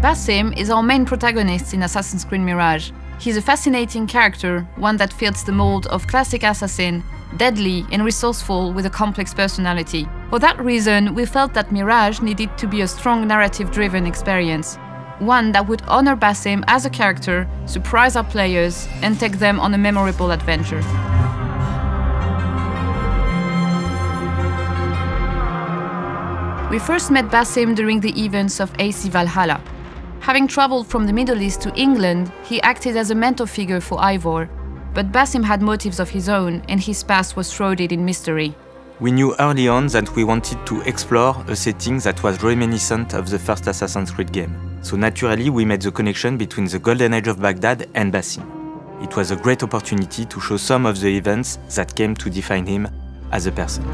Basim is our main protagonist in Assassin's Creed Mirage. He's a fascinating character, one that fits the mold of classic assassin, deadly and resourceful with a complex personality. For that reason, we felt that Mirage needed to be a strong narrative-driven experience, one that would honor Basim as a character, surprise our players, and take them on a memorable adventure. We first met Basim during the events of AC Valhalla. Having traveled from the Middle East to England, he acted as a mentor figure for Ivor. But Basim had motives of his own, and his past was shrouded in mystery. We knew early on that we wanted to explore a setting that was reminiscent of the first Assassin's Creed game. So naturally, we made the connection between the Golden Age of Baghdad and Basim. It was a great opportunity to show some of the events that came to define him as a person.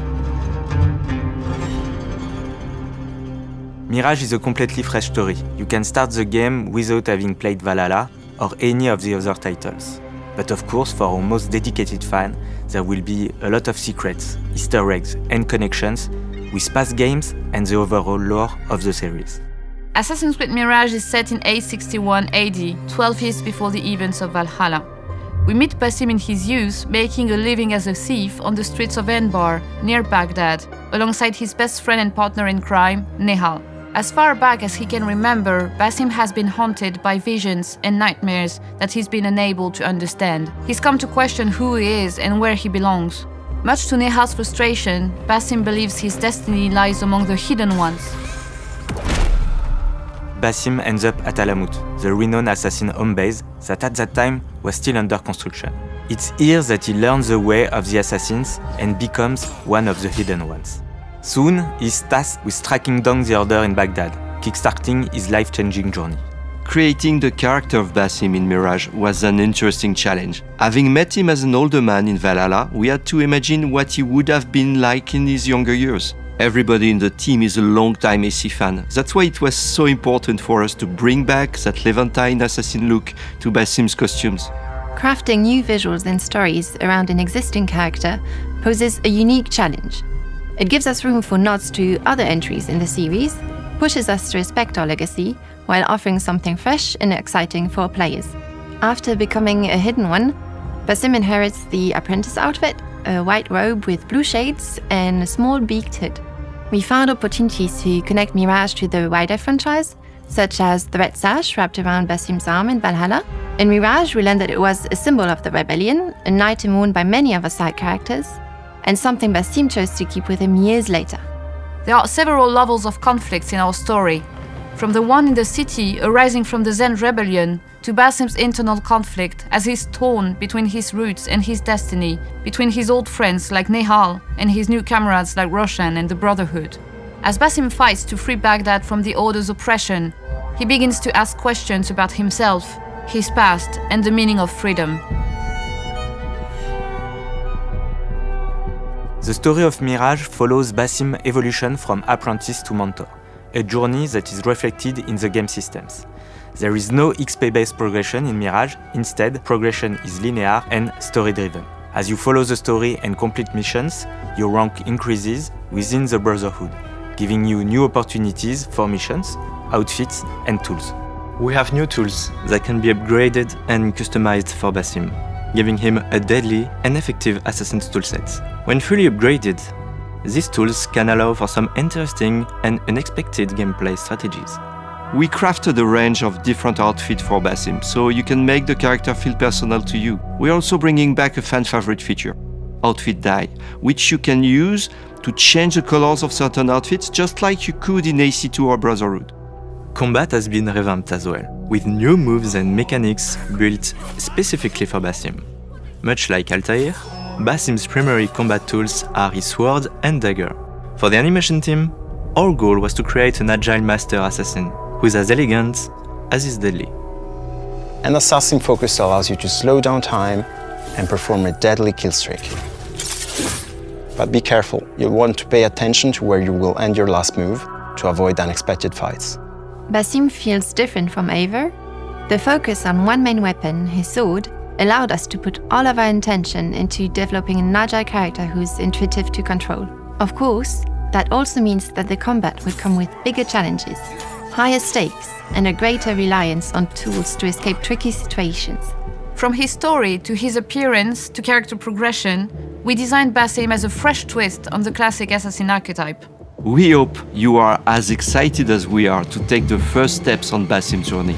Mirage is a completely fresh story. You can start the game without having played Valhalla or any of the other titles. But of course, for our most dedicated fan, there will be a lot of secrets, Easter eggs and connections with past games and the overall lore of the series. Assassin's Creed Mirage is set in 861 AD, 12 years before the events of Valhalla. We meet Basim in his youth, making a living as a thief on the streets of Anbar, near Baghdad, alongside his best friend and partner in crime, Nehal. As far back as he can remember, Basim has been haunted by visions and nightmares that he's been unable to understand. He's come to question who he is and where he belongs. Much to Nehal's frustration, Basim believes his destiny lies among the Hidden Ones. Basim ends up at Alamut, the renowned assassin home base that at that time was still under construction. It's here that he learns the way of the assassins and becomes one of the Hidden Ones. Soon, he's tasked with tracking down the Order in Baghdad, kickstarting his life-changing journey. Creating the character of Basim in Mirage was an interesting challenge. Having met him as an older man in Valhalla, we had to imagine what he would have been like in his younger years. Everybody in the team is a long-time AC fan. That's why it was so important for us to bring back that Levantine assassin look to Basim's costumes. Crafting new visuals and stories around an existing character poses a unique challenge. It gives us room for nods to other entries in the series, pushes us to respect our legacy, while offering something fresh and exciting for our players. After becoming a Hidden One, Basim inherits the apprentice outfit, a white robe with blue shades, and a small beaked hood. We found opportunities to connect Mirage to the wider franchise, such as the red sash wrapped around Basim's arm in Valhalla. In Mirage, we learned that it was a symbol of the rebellion, an item worn by many of our side characters, and something Basim chose to keep with him years later. There are several levels of conflicts in our story, from the one in the city arising from the Zend rebellion to Basim's internal conflict as he's torn between his roots and his destiny, between his old friends like Nehal and his new comrades like Roshan and the Brotherhood. As Basim fights to free Baghdad from the Order's oppression, he begins to ask questions about himself, his past, and the meaning of freedom. The story of Mirage follows Basim's evolution from apprentice to mentor, a journey that is reflected in the game systems. There is no XP-based progression in Mirage, instead, progression is linear and story-driven. As you follow the story and complete missions, your rank increases within the Brotherhood, giving you new opportunities for missions, outfits, and tools. We have new tools that can be upgraded and customized for Basim, giving him a deadly and effective assassin's toolset. When fully upgraded, these tools can allow for some interesting and unexpected gameplay strategies. We crafted a range of different outfits for Basim, so you can make the character feel personal to you. We're also bringing back a fan favorite feature, Outfit Dye, which you can use to change the colors of certain outfits just like you could in AC2 or Brotherhood. Combat has been revamped as well, with new moves and mechanics built specifically for Basim. Much like Altair, Basim's primary combat tools are his sword and dagger. For the animation team, our goal was to create an agile master assassin who's as elegant as he's deadly. An assassin focus allows you to slow down time and perform a deadly kill streak. But be careful, you'll want to pay attention to where you will end your last move to avoid unexpected fights. Basim feels different from Eivor. The focus on one main weapon, his sword, allowed us to put all of our intention into developing an agile character who's intuitive to control. Of course, that also means that the combat would come with bigger challenges. higher stakes and a greater reliance on tools to escape tricky situations. From his story to his appearance to character progression, we designed Basim as a fresh twist on the classic assassin archetype. We hope you are as excited as we are to take the first steps on Basim's journey.